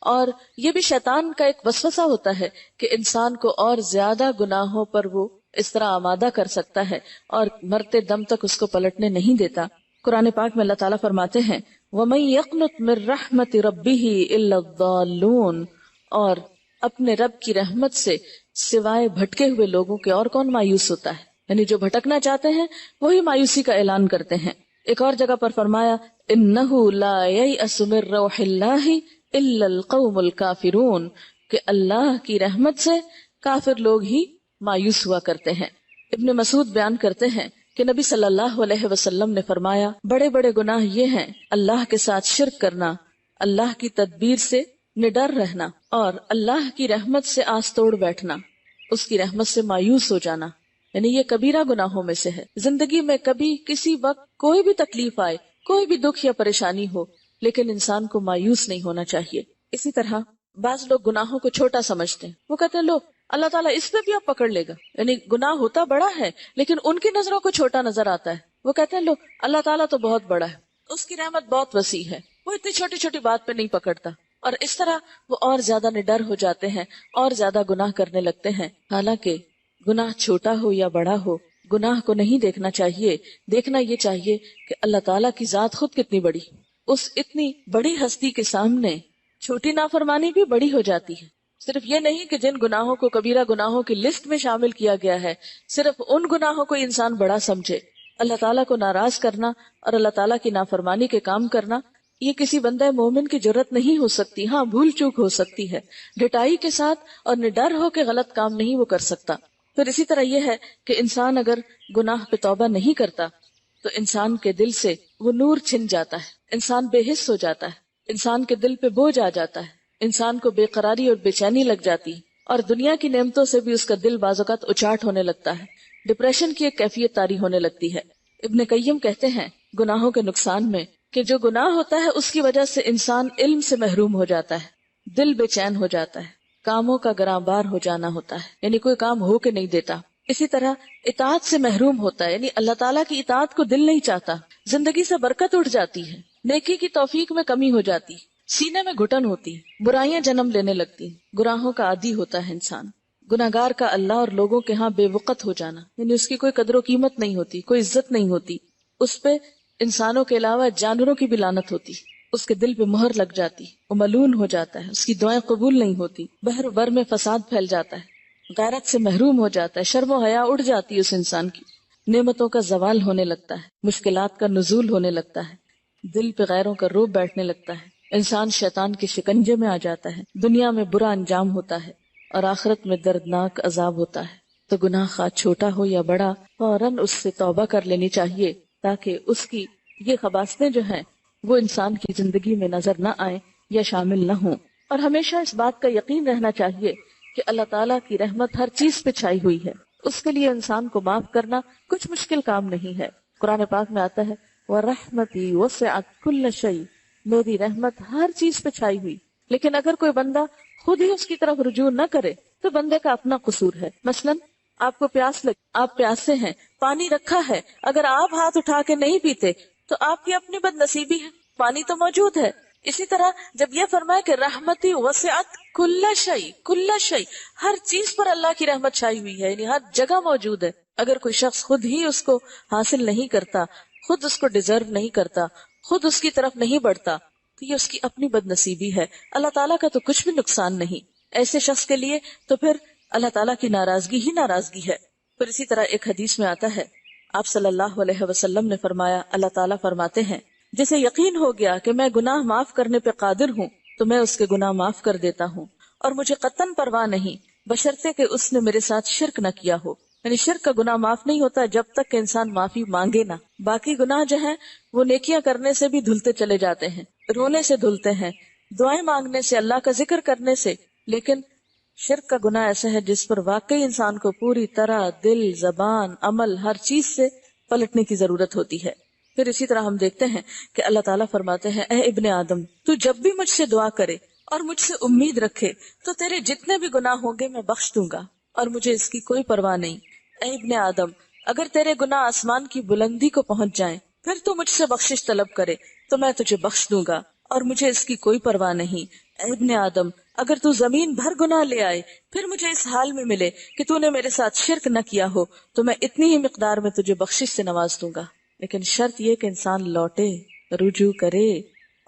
اور یہ بھی شیطان کا ایک وسوسہ ہوتا ہے کہ انسان کو اور زیادہ گناہوں پر وہ اس طرح آمادہ کر سکتا ہے اور مرتے دم تک اس کو پلٹنے نہیں دیتا۔ قرآن پاک میں اللہ تعالیٰ فرماتے ہیں وَمَن يَقْنُتْ مِن رَحْمَتِ رَبِّهِ إِلَّا الضَّالُّونَ، اور اپنے رب کی رحمت سے سوائے بھٹکے ہوئے لوگوں کے اور کون مایوس ہوتا ہے؟ یعنی جو بھٹکنا چاہتے ہیں وہی مایوسی کا اعلان کرتے ہیں۔ ایک اور جگہ پر فرمایا إِنَّهُ لَا يَيْأَسُ مِن رَّوْحِ اللَّهِ إِلَّا الْقَوْمُ الْكَافِرُونَ، کہ اللہ کی رحمت سے کافر لوگ ہی مایوس ہوا کرتے ہیں۔ ابن مسعود بیان کرتے ہیں کہ نبی صلی اللہ علیہ وسلم نے فرمایا بڑے بڑے گناہ یہ ہیں اللہ کے ساتھ شرک کرنا، اللہ کی تدبیر سے نڈر رہنا، اور اللہ کی رحمت سے آس توڑ بیٹھنا، اس کی رحمت سے مایوس ہو جانا۔ یعنی یہ کبیرہ گناہوں میں سے ہے۔ زندگی میں کبھی کسی وقت کوئی بھی تکلیف آئے، کوئی بھی دکھ یا پریشانی ہو، لیکن انسان کو مایوس نہیں ہونا چاہیے۔ اسی طرح بعض لوگ گناہوں کو چھوٹا سمجھتے ہیں، وہ کہتے ہیں لو اللہ تعالیٰ اس پہ بھی اب پکڑ لے گا، یعنی گناہ ہوتا بڑا ہے لیکن ان کی نظروں کو چھوٹا نظر آتا ہے۔ وہ کہتے ہیں لو اللہ تعالیٰ تو بہت بڑا ہے، اس کی رحمت بہت وسیع ہے، وہ اتنی چھوٹی چھوٹی بات پہ نہیں پکڑتا، اور اس طرح وہ اور زیادہ نڈر ہو جاتے ہیں اور زیادہ گناہ کرنے لگتے ہیں۔ حالانکہ گناہ چھوٹا ہو یا بڑا ہو، گناہ کو نہیں دیکھنا چاہیے، دیکھنا یہ چاہیے کہ اللہ تعالیٰ کی ذات خود کتنی بڑی، اس اتنی بڑی ہستی کے سامنے چھوٹی نافرمانی بھی بڑی ہو جاتی ہے۔ صرف یہ نہیں کہ جن گناہوں کو کبیرہ گناہوں کی لسٹ میں شامل کیا گیا ہے، صرف ان گناہوں کو انسان بڑا سمجھے۔ اللہ تعالیٰ کو ناراض کرنا اور اللہ تعالیٰ کی نافرمانی کے کام کرنا، یہ کسی بندہ مومن کی جرت نہیں ہو سکتی۔ ہاں بھول چوک ہو سکتی ہے، ڈٹائی کے ساتھ اور نڈر ہو کے غلط کام نہیں وہ کر سکتا۔ پھر اسی طرح یہ ہے کہ انسان اگر گناہ پہ توبہ نہیں کرتا تو انسان کے دل سے وہ نور چھن جاتا ہے، انسان بے حس ہو جاتا ہے، انسان کے دل پہ بوجھ آ جاتا ہے، انسان کو بے قراری اور بے چینی لگ جاتی اور دنیا کی نعمتوں سے بھی اس کا دل بعض اوقات اچاٹ ہونے لگتا ہے، ڈپریشن کی ایک کیفیت طاری ہونے لگتی ہے۔ ابن قیم کہتے ہیں گناہوں کے نقصان میں کہ جو گناہ ہوتا ہے اس کی وجہ سے انسان علم سے محروم ہو جاتا ہے، دل بے چین ہو جاتا ہے، کاموں کا گراں بار ہو جانا ہوتا ہے، یعنی کوئی کام ہو کے نہیں دیتا۔ اسی طرح اطاعت سے محروم ہوتا ہے، یعنی اللہ تعالیٰ کی اطاعت کو دل نہیں چاہتا، زندگی سے برکت اٹھ جاتی ہے، نیکی کی توفیق میں کمی ہو جاتی، سینے میں گھٹن ہوتی، برائیاں جنم لینے لگتی، گناہوں کا عادی ہوتا ہے انسان۔ گناہگار کا اللہ اور لوگوں کے ہاں بے وقت ہو جانا، یعنی اس کی کوئی قدر و قیمت نہیں ہوتی، کوئی عزت نہیں ہوتی، اس پہ انسانوں کے علاوہ جانوروں کی بھی لعنت ہوتی، اس کے دل پہ مہر لگ جاتی، وہ ملعون ہو جاتا ہے، اس کی دعائیں قبول نہیں ہوتی، بحر بر میں فساد پھیل جاتا ہے، غیرت سے محروم ہو جاتا ہے، شرم و حیا اڑ جاتی ہے اس انسان کی، نعمتوں کا زوال ہونے لگتا ہے، مشکلات کا نزول ہونے لگتا ہے، دل پہ غیروں کا روب بیٹھنے لگتا ہے، انسان شیطان کے شکنجے میں آ جاتا ہے، دنیا میں برا انجام ہوتا ہے اور آخرت میں دردناک عذاب ہوتا ہے۔ تو گناہ خواہ چھوٹا ہو یا بڑا، فوراً اس سے توبہ کر لینی چاہیے تاکہ اس کی یہ خباثتیں جو ہیں وہ انسان کی زندگی میں نظر نہ آئیں یا شامل نہ ہوں۔ اور ہمیشہ اس بات کا یقین رہنا چاہیے کہ اللہ تعالیٰ کی رحمت ہر چیز پہ چھائی ہوئی ہے، اس کے لیے انسان کو معاف کرنا کچھ مشکل کام نہیں ہے۔ قرآن پاک میں آتا ہے وَرَحْمَتِي وَسِعَتْ كُلَّ شَيْءٍ، میری رحمت ہر چیز پہ چھائی ہوئی۔ لیکن اگر کوئی بندہ خود ہی اس کی طرف رجوع نہ کرے تو بندے کا اپنا قصور ہے۔ مثلاً آپ کو پیاس لگی، آپ پیاسے ہیں، پانی رکھا ہے، اگر آپ ہاتھ اٹھا کے نہیں پیتے تو آپ کی اپنی بد نصیبی ہے، پانی تو موجود ہے۔ اسی طرح جب یہ فرمایا کہ رحمتی وسعت کل شیء، کل شیء، ہر چیز پر اللہ کی رحمت چھائی ہوئی ہے، یعنی ہر جگہ موجود ہے۔ اگر کوئی شخص خود ہی اس کو حاصل نہیں کرتا، خود اس کو ڈیزرو نہیں کرتا، خود اس کی طرف نہیں بڑھتا تو یہ اس کی اپنی بد نصیبی ہے، اللہ تعالیٰ کا تو کچھ بھی نقصان نہیں۔ ایسے شخص کے لیے تو پھر اللہ تعالیٰ کی ناراضگی ہی ناراضگی ہے۔ پھر اسی طرح ایک حدیث میں آتا ہے، آپ صلی اللہ علیہ وسلم نے فرمایا، اللہ تعالیٰ فرماتے ہیں جسے یقین ہو گیا کہ میں گناہ معاف کرنے پہ قادر ہوں تو میں اس کے گناہ معاف کر دیتا ہوں، اور مجھے قطعاً پرواہ نہیں بشرطے کہ اس نے میرے ساتھ شرک نہ کیا ہو۔ یعنی شرک کا گناہ معاف نہیں ہوتا جب تک کہ انسان معافی مانگے نہ۔ باقی گناہ جو ہیں وہ نیکیاں کرنے سے بھی دھلتے چلے جاتے ہیں، رونے سے دھلتے ہیں، دعائیں مانگنے سے، اللہ کا ذکر کرنے سے، لیکن شرک کا گناہ ایسا ہے جس پر واقعی انسان کو پوری طرح دل، زبان، عمل، ہر چیز سے پلٹنے کی ضرورت ہوتی ہے۔ پھر اسی طرح ہم دیکھتے ہیں کہ اللہ تعالیٰ فرماتے ہیں، اے ابن آدم، تو جب بھی مجھ سے دعا کرے اور مجھ سے امید رکھے تو تیرے جتنے بھی گناہ ہوں گے میں بخش دوں گا اور مجھے اس کی کوئی پرواہ نہیں۔ اے ابن آدم، اگر تیرے گناہ آسمان کی بلندی کو پہنچ جائیں پھر تو مجھ سے بخشش طلب کرے تو میں تجھے بخش دوں گا اور مجھے اس کی کوئی پرواہ نہیں۔ اے ابن آدم، اگر تو زمین بھر گناہ لے آئے پھر مجھے اس حال میں ملے کہ تو نے میرے ساتھ شرک نہ کیا ہو تو میں اتنی ہی مقدار میں تجھے بخشش سے نواز دوں گا۔ لیکن شرط یہ کہ انسان لوٹے، رجوع کرے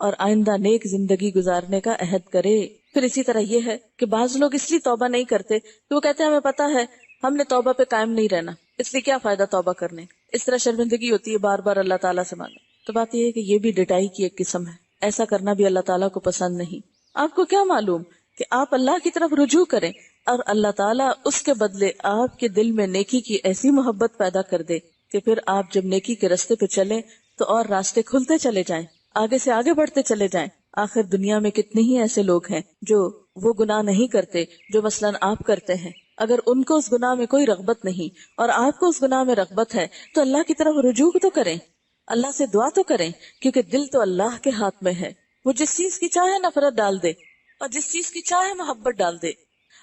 اور آئندہ نیک زندگی گزارنے کا عہد کرے۔ پھر اسی طرح یہ ہے کہ بعض لوگ اس لیے توبہ نہیں کرتے کہ وہ کہتے ہیں ہمیں پتا ہے ہم نے توبہ پہ قائم نہیں رہنا، اس لیے کیا فائدہ توبہ کرنے، اس طرح شرمندگی ہوتی ہے بار بار اللہ تعالیٰ سے مانگے۔ تو بات یہ ہے کہ یہ بھی ڈٹائی کی ایک قسم ہے، ایسا کرنا بھی اللہ تعالیٰ کو پسند نہیں۔ آپ کو کیا معلوم کہ آپ اللہ کی طرف رجوع کریں اور اللہ تعالیٰ اس کے بدلے آپ کے دل میں نیکی کی ایسی محبت پیدا کر دے کہ پھر آپ جب نیکی کے راستے پہ چلیں تو اور راستے کھلتے چلے جائیں، آگے سے آگے بڑھتے چلے جائیں۔ آخر دنیا میں کتنے ہی ایسے لوگ ہیں جو وہ گناہ نہیں کرتے جو مثلاً آپ کرتے ہیں، اگر ان کو اس گناہ میں کوئی رغبت نہیں اور آپ کو اس گناہ میں رغبت ہے تو اللہ کی طرف رجوع تو کریں، اللہ سے دعا تو کریں، کیونکہ دل تو اللہ کے ہاتھ میں ہے، وہ جس چیز کی چاہے نفرت ڈال دے اور جس چیز کی چاہے محبت ڈال دے۔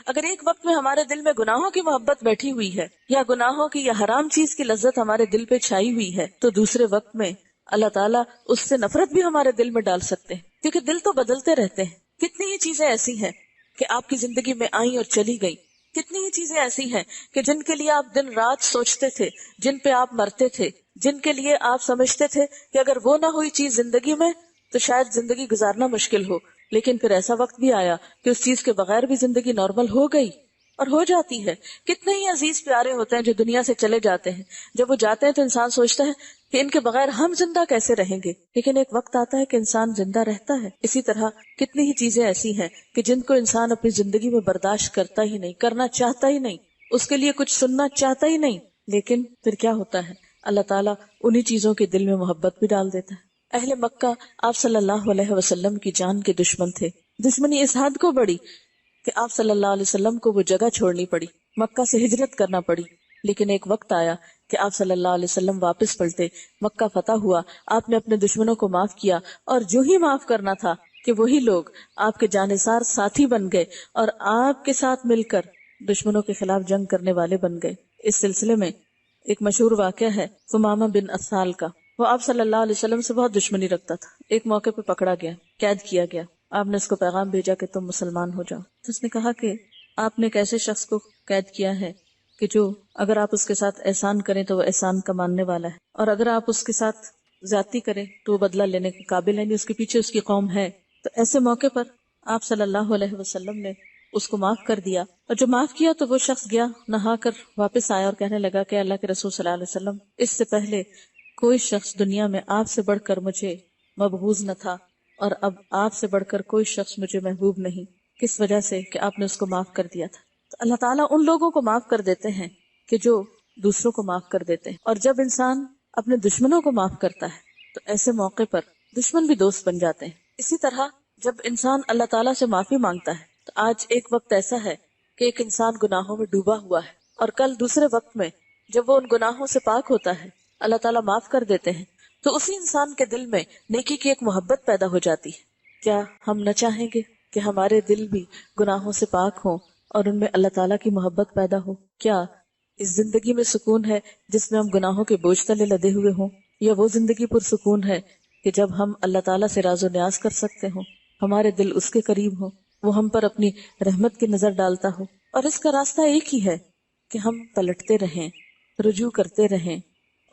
اگر ایک وقت میں ہمارے دل میں گناہوں کی محبت بیٹھی ہوئی ہے یا گناہوں کی یا حرام چیز کی لذت ہمارے دل پہ چھائی ہوئی ہے تو دوسرے وقت میں اللہ تعالیٰ اس سے نفرت بھی ہمارے دل میں ڈال سکتے ہیں، کیونکہ دل تو بدلتے رہتے ہیں۔ کتنی ہی چیزیں ایسی ہیں کہ آپ کی زندگی میں آئیں اور چلی گئیں، کتنی ہی چیزیں ایسی ہیں کہ جن کے لیے آپ دن رات سوچتے تھے، جن پہ آپ مرتے تھے، جن کے لیے آپ سمجھتے تھے کہ اگر وہ نہ ہوئی چیز زندگی میں تو شاید زندگی گزارنا مشکل ہو، لیکن پھر ایسا وقت بھی آیا کہ اس چیز کے بغیر بھی زندگی نارمل ہو گئی اور ہو جاتی ہے۔ کتنے ہی عزیز پیارے ہوتے ہیں جو دنیا سے چلے جاتے ہیں، جب وہ جاتے ہیں تو انسان سوچتا ہے کہ ان کے بغیر ہم زندہ کیسے رہیں گے، لیکن ایک وقت آتا ہے کہ انسان زندہ رہتا ہے۔ اسی طرح کتنی ہی چیزیں ایسی ہیں کہ جن کو انسان اپنی زندگی میں برداشت کرتا ہی نہیں، کرنا چاہتا ہی نہیں، اس کے لیے کچھ سننا چاہتا ہی نہیں، لیکن پھر کیا ہوتا ہے، اللہ تعالیٰ انہی چیزوں کے دل میں محبت بھی ڈال دیتا ہے۔ اہل مکہ آپ صلی اللہ علیہ وسلم کی جان کے دشمن تھے، دشمنی اس حد کو بڑھی کہ آپ صلی اللہ علیہ وسلم کو وہ جگہ چھوڑنی پڑی، مکہ سے ہجرت کرنا پڑی. لیکن ایک وقت آیا کہ آپ صلی اللہ علیہ وسلم واپس پلٹے، مکہ فتح ہوا، آپ نے اپنے دشمنوں کو معاف کیا، اور جو ہی معاف کرنا تھا کہ وہی لوگ آپ کے جانثار ساتھی بن گئے اور آپ کے ساتھ مل کر دشمنوں کے خلاف جنگ کرنے والے بن گئے. اس سلسلے میں ایک مشہور واقعہ ہے ثمامہ بن اسال کا. وہ آپ صلی اللہ علیہ وسلم سے بہت دشمنی رکھتا تھا. ایک موقع پہ پکڑا گیا، قید کیا گیا. آپ نے اس کو پیغام بھیجا کہ تم مسلمان ہو جاؤ. تو اس نے کہا کہ آپ نے ایک ایسے شخص کو قید کیا ہے کہ جو اگر آپ اس کے ساتھ احسان کریں تو وہ احسان کا ماننے والا ہے، اور اگر آپ اس کے ساتھ زیادتی کریں تو وہ بدلہ لینے کے قابل ہے، اس کے پیچھے اس کی قوم ہے. تو ایسے موقع پر آپ صلی اللہ علیہ وسلم نے اس کو معاف کر دیا، اور جو معاف کیا تو وہ شخص گیا نہا کر واپس آیا اور کہنے لگا کہ اللہ کے رسول صلی اللہ علیہ وسلم، اس سے پہلے کوئی شخص دنیا میں آپ سے بڑھ کر مجھے مبغوض نہ تھا، اور اب آپ سے بڑھ کر کوئی شخص مجھے محبوب نہیں. کس وجہ سے؟ کہ آپ نے اس کو معاف کر دیا تھا. تو اللہ تعالیٰ ان لوگوں کو معاف کر دیتے ہیں کہ جو دوسروں کو معاف کر دیتے ہیں، اور جب انسان اپنے دشمنوں کو معاف کرتا ہے تو ایسے موقع پر دشمن بھی دوست بن جاتے ہیں. اسی طرح جب انسان اللہ تعالیٰ سے معافی مانگتا ہے تو آج ایک وقت ایسا ہے کہ ایک انسان گناہوں میں ڈوبا ہوا ہے، اور کل دوسرے وقت میں جب وہ ان گناہوں سے پاک ہوتا ہے، اللہ تعالیٰ معاف کر دیتے ہیں، تو اسی انسان کے دل میں نیکی کی ایک محبت پیدا ہو جاتی ہے. کیا ہم نہ چاہیں گے کہ ہمارے دل بھی گناہوں سے پاک ہوں اور ان میں اللہ تعالیٰ کی محبت پیدا ہو؟ کیا اس زندگی میں سکون ہے جس میں ہم گناہوں کے بوجھ تلے لدے ہوئے ہوں، یا وہ زندگی پرسکون ہے کہ جب ہم اللہ تعالیٰ سے راز و نیاز کر سکتے ہوں، ہمارے دل اس کے قریب ہوں، وہ ہم پر اپنی رحمت کی نظر ڈالتا ہو؟ اور اس کا راستہ ایک ہی ہے کہ ہم پلٹتے رہیں، رجوع کرتے رہیں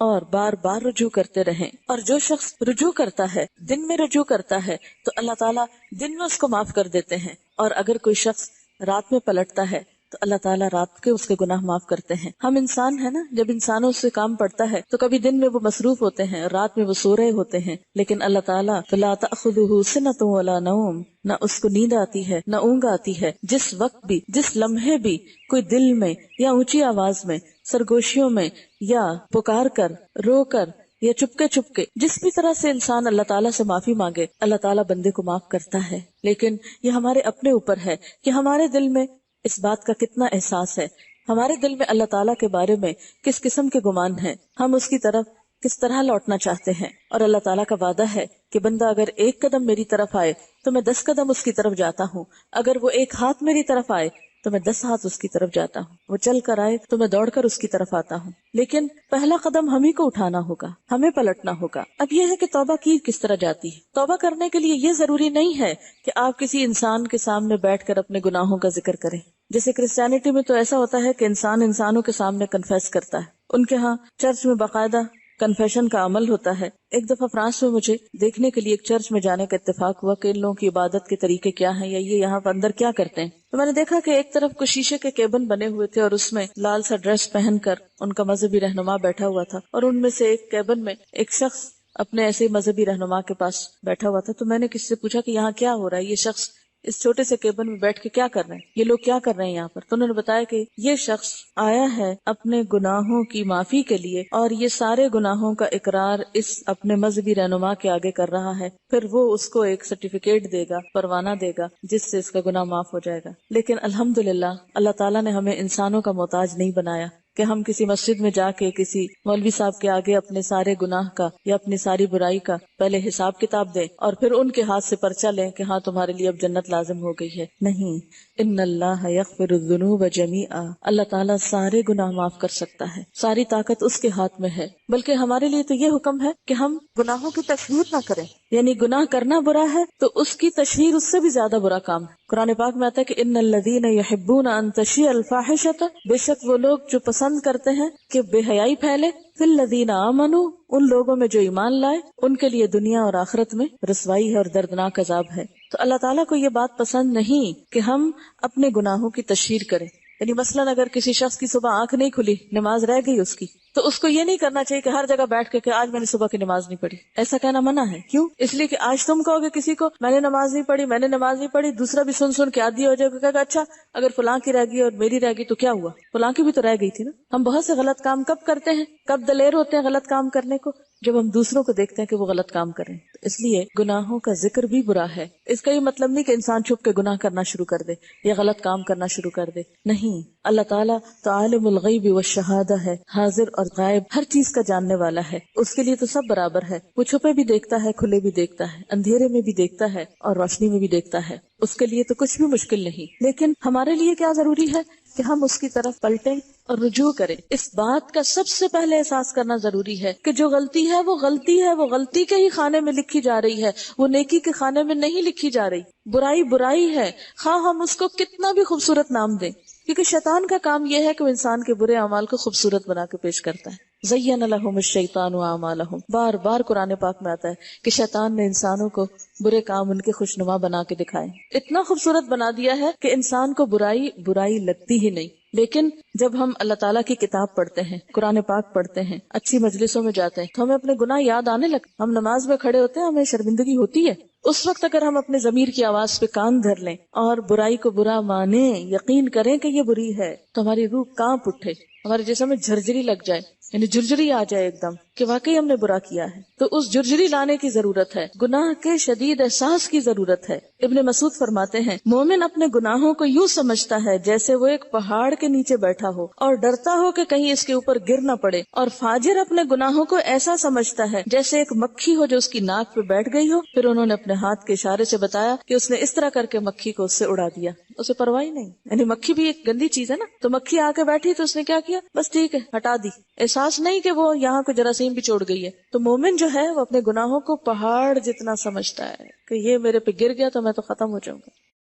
اور بار بار رجوع کرتے رہیں. اور جو شخص رجوع کرتا ہے، دن میں رجوع کرتا ہے، تو اللہ تعالیٰ دن میں اس کو معاف کر دیتے ہیں. اور اگر کوئی شخص رات میں پلٹتا ہے تو اللہ تعالیٰ رات کے اس کے گناہ معاف کرتے ہیں. ہم انسان ہیں نا، جب انسانوں سے کام پڑتا ہے تو کبھی دن میں وہ مصروف ہوتے ہیں، رات میں وہ سو رہے ہوتے ہیں، لیکن اللہ تعالیٰ فَلَا تَأْخُذُهُ سِنَةٌ وَلَا نَوْمٌ، نہ اس کو نیند آتی ہے نہ اونگ آتی ہے. جس وقت بھی، جس لمحے بھی کوئی دل میں یا اونچی آواز میں، سرگوشیوں میں، یا پکار کر، رو کر، یا چپکے جس بھی طرح سے انسان اللہ تعالیٰ سے معافی مانگے، اللہ تعالیٰ بندے کو معاف کرتا ہے. لیکن یہ ہمارے اپنے اوپر ہے کہ ہمارے دل میں اس بات کا کتنا احساس ہے، ہمارے دل میں اللہ تعالیٰ کے بارے میں کس قسم کے گمان ہیں، ہم اس کی طرف کس طرح لوٹنا چاہتے ہیں. اور اللہ تعالیٰ کا وعدہ ہے کہ بندہ اگر ایک قدم میری طرف آئے تو میں 10 قدم اس کی طرف جاتا ہوں، اگر وہ ایک ہاتھ میری طرف آئے تو میں 10 ہاتھ اس کی طرف جاتا ہوں، وہ چل کر آئے تو میں دوڑ کر اس کی طرف آتا ہوں. لیکن پہلا قدم ہم ہی کو اٹھانا ہوگا، ہمیں پلٹنا ہوگا. اب یہ ہے کہ توبہ کی کس طرح جاتی ہے. توبہ کرنے کے لیے یہ ضروری نہیں ہے کہ آپ کسی انسان کے سامنے بیٹھ کر اپنے گناہوں کا ذکر کریں. جیسے کرسچینٹی میں تو ایسا ہوتا ہے کہ انسان انسانوں کے سامنے کنفیس کرتا ہے، ان کے ہاں چرچ میں باقاعدہ کنفیشن کا عمل ہوتا ہے. ایک دفعہ فرانس میں مجھے دیکھنے کے لیے ایک چرچ میں جانے کا اتفاق ہوا کہ ان لوگوں کی عبادت کے طریقے کیا ہیں، یا یہ یہاں پر اندر کیا کرتے ہیں. تو میں نے دیکھا کہ ایک طرف کچھ شیشے کے کیبن بنے ہوئے تھے اور اس میں لال سا ڈریس پہن کر ان کا مذہبی رہنما بیٹھا ہوا تھا، اور ان میں سے ایک کیبن میں ایک شخص اپنے ایسے مذہبی رہنما کے پاس بیٹھا ہوا تھا. تو میں نے کسی سے پوچھا کہ یہاں کیا ہو رہا ہے، یہ شخص اس چھوٹے سے کیبن میں بیٹھ کے کیا کر رہے ہیں، یہ لوگ کیا کر رہے ہیں یہاں پر. تو انہوں نے بتایا کہ یہ شخص آیا ہے اپنے گناہوں کی معافی کے لیے، اور یہ سارے گناہوں کا اقرار اس اپنے مذہبی رہنما کے آگے کر رہا ہے، پھر وہ اس کو ایک سرٹیفکیٹ دے گا، پروانہ دے گا، جس سے اس کا گناہ معاف ہو جائے گا. لیکن الحمدللہ اللہ تعالیٰ نے ہمیں انسانوں کا محتاج نہیں بنایا کہ ہم کسی مسجد میں جا کے کسی مولوی صاحب کے آگے اپنے سارے گناہ کا یا اپنی ساری برائی کا پہلے حساب کتاب دیں اور پھر ان کے ہاتھ سے پرچہ لیں کہ ہاں تمہارے لیے اب جنت لازم ہو گئی ہے. نہیں، ان اللہ یغفر الذنوب جمیعا، اللہ تعالیٰ سارے گناہ معاف کر سکتا ہے، ساری طاقت اس کے ہاتھ میں ہے. بلکہ ہمارے لیے تو یہ حکم ہے کہ ہم گناہوں کی تشہیر نہ کریں، یعنی گناہ کرنا برا ہے تو اس کی تشہیر اس سے بھی زیادہ برا کام ہے. قرآن پاک میں آتا ہے کہ ان الذین یحبون ان تشیع الفاحشۃ، بے شک وہ لوگ جو پسند کرتے ہیں کہ بے حیائی پھیلے، فی الذین آمنوا، ان لوگوں میں جو ایمان لائے، ان کے لیے دنیا اور آخرت میں رسوائی ہے اور دردناک عذاب ہے. تو اللہ تعالیٰ کو یہ بات پسند نہیں کہ ہم اپنے گناہوں کی تشہیر کریں. یعنی مثلاً اگر کسی شخص کی صبح آنکھ نہیں کھلی، نماز رہ گئی اس کی، تو اس کو یہ نہیں کرنا چاہیے کہ ہر جگہ بیٹھ کے کہ آج میں نے صبح کی نماز نہیں پڑھی. ایسا کہنا منع ہے. کیوں؟ اس لیے کہ آج تم کہو گے کسی کو میں نے نماز نہیں پڑھی، میں نے نماز نہیں پڑھی، دوسرا بھی سن کے عادی ہو جائے گا کہ اچھا اگر فلاں کی رہ گئی اور میری رہ گئی تو کیا ہوا، فلاں کی بھی تو رہ گئی تھی نا. ہم بہت سے غلط کام کب کرتے ہیں، کب دلیر ہوتے ہیں غلط کام کرنے کو؟ جب ہم دوسروں کو دیکھتے ہیں کہ وہ غلط کام کریں. تو اس لیے گناہوں کا ذکر بھی برا ہے. اس کا یہ مطلب نہیں کہ انسان چھپ کے گناہ کرنا شروع کر دے یا غلط کام کرنا شروع کر دے. نہیں، اللہ تعالیٰ تو عالم الغیب والشہادہ ہے، حاضر اور غائب ہر چیز کا جاننے والا ہے. اس کے لیے تو سب برابر ہے. وہ چھپے بھی دیکھتا ہے، کھلے بھی دیکھتا ہے، اندھیرے میں بھی دیکھتا ہے اور روشنی میں بھی دیکھتا ہے. اس کے لیے تو کچھ بھی مشکل نہیں. لیکن ہمارے لیے کیا ضروری ہے کہ ہم اس کی طرف پلٹیں اور رجوع کریں. اس بات کا سب سے پہلے احساس کرنا ضروری ہے کہ جو غلطی ہے وہ غلطی ہے، وہ غلطی کے ہی خانے میں لکھی جا رہی ہے، وہ نیکی کے خانے میں نہیں لکھی جا رہی. برائی برائی ہے، خواہ ہم اس کو کتنا بھی خوبصورت نام دیں، کیونکہ شیطان کا کام یہ ہے کہ وہ انسان کے برے اعمال کو خوبصورت بنا کے پیش کرتا ہے. زین لہم الشیطان اعمالہم، بار بار قرآن پاک میں آتا ہے کہ شیطان نے انسانوں کو برے کام ان کے خوشنما بنا کے دکھائے، اتنا خوبصورت بنا دیا ہے کہ انسان کو برائی برائی لگتی ہی نہیں. لیکن جب ہم اللہ تعالیٰ کی کتاب پڑھتے ہیں، قرآن پاک پڑھتے ہیں، اچھی مجلسوں میں جاتے ہیں تو ہمیں اپنے گناہ یاد آنے لگتے. ہم نماز میں کھڑے ہوتے ہیں، ہمیں شرمندگی ہوتی ہے. اس وقت اگر ہم اپنے ضمیر کی آواز پہ کان دھر لیں اور برائی کو برا مانیں، یقین کریں کہ یہ بری ہے، تو ہماری روح کانپ اٹھے، ہمارے جسم میں جھرجھری لگ جائے، یعنی جرجری آ جائے ایک دم کہ واقعی ہم نے برا کیا ہے. تو اس جرجری لانے کی ضرورت ہے، گناہ کے شدید احساس کی ضرورت ہے. ابن مسعود فرماتے ہیں مومن اپنے گناہوں کو یوں سمجھتا ہے جیسے وہ ایک پہاڑ کے نیچے بیٹھا ہو اور ڈرتا ہو کہ کہیں اس کے اوپر گر نہ پڑے، اور فاجر اپنے گناہوں کو ایسا سمجھتا ہے جیسے ایک مکھی ہو جو اس کی ناک پہ بیٹھ گئی ہو. پھر انہوں نے اپنے ہاتھ کے اشارے سے بتایا کہ اس نے اس طرح کر کے مکھی کو اس سے اڑا دیا، اسے پرواہ ہی نہیں. یعنی مکھی بھی ایک گندی چیز ہے نا، تو مکھی آ کے بیٹھی تو اس نے کیا کیا، بس ٹھیک ہے ہٹا دی، احساس نہیں کہ وہ یہاں کو جراثیم بھی چھوڑ گئی ہے. تو مومن جو ہے وہ اپنے گناہوں کو پہاڑ جتنا سمجھتا ہے کہ یہ میرے پہ گر گیا تو میں تو ختم ہو جاؤں گا.